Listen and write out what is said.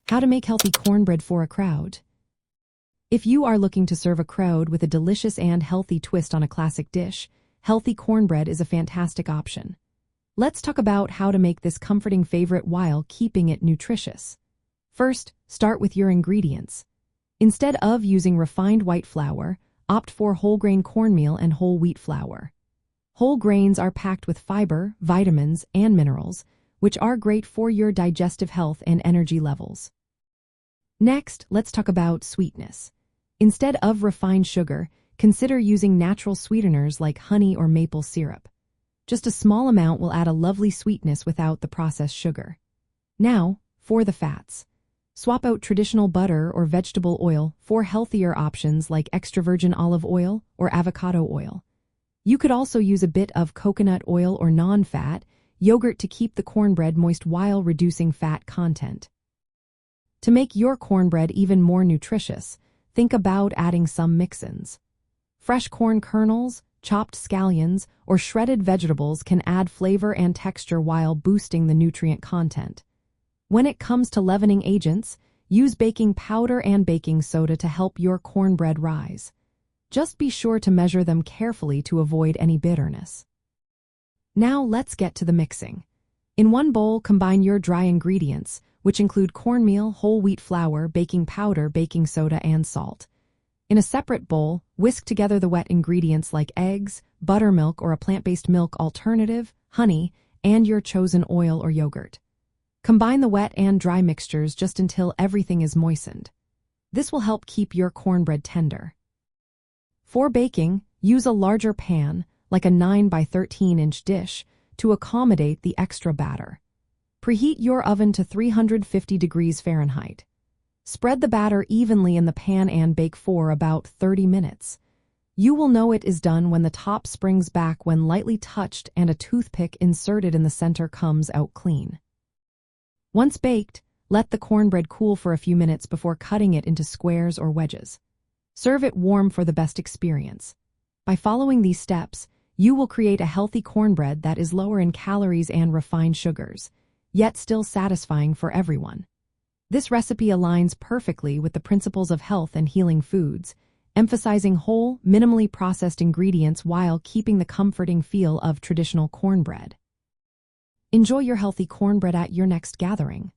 How to make healthy cornbread for a crowd. If you are looking to serve a crowd with a delicious and healthy twist on a classic dish, healthy cornbread is a fantastic option. Let's talk about how to make this comforting favorite while keeping it nutritious. First, start with your ingredients. Instead of using refined white flour, opt for whole grain cornmeal and whole wheat flour. Whole grains are packed with fiber, vitamins, and minerals, which are great for your digestive health and energy levels. Next, let's talk about sweetness. Instead of refined sugar, consider using natural sweeteners like honey or maple syrup. Just a small amount will add a lovely sweetness without the processed sugar. Now, for the fats. Swap out traditional butter or vegetable oil for healthier options like extra virgin olive oil or avocado oil. You could also use a bit of coconut oil or non-fat yogurt to keep the cornbread moist while reducing fat content. To make your cornbread even more nutritious, think about adding some mix-ins. Fresh corn kernels, chopped scallions, or shredded vegetables can add flavor and texture while boosting the nutrient content. When it comes to leavening agents, use baking powder and baking soda to help your cornbread rise. Just be sure to measure them carefully to avoid any bitterness. Now let's get to the mixing. In one bowl, combine your dry ingredients, which include cornmeal, whole wheat flour, baking powder, baking soda, and salt. In a separate bowl, whisk together the wet ingredients like eggs, buttermilk or a plant-based milk alternative, honey, and your chosen oil or yogurt. Combine the wet and dry mixtures just until everything is moistened. This will help keep your cornbread tender. For baking, use a larger pan, like a 9 by 13-inch dish, to accommodate the extra batter. Preheat your oven to 350 degrees Fahrenheit. Spread the batter evenly in the pan and bake for about 30 minutes. You will know it is done when the top springs back when lightly touched and a toothpick inserted in the center comes out clean. Once baked, let the cornbread cool for a few minutes before cutting it into squares or wedges. Serve it warm for the best experience. By following these steps, you will create a healthy cornbread that is lower in calories and refined sugars, yet still satisfying for everyone. This recipe aligns perfectly with the principles of health and healing foods, emphasizing whole, minimally processed ingredients while keeping the comforting feel of traditional cornbread. Enjoy your healthy cornbread at your next gathering.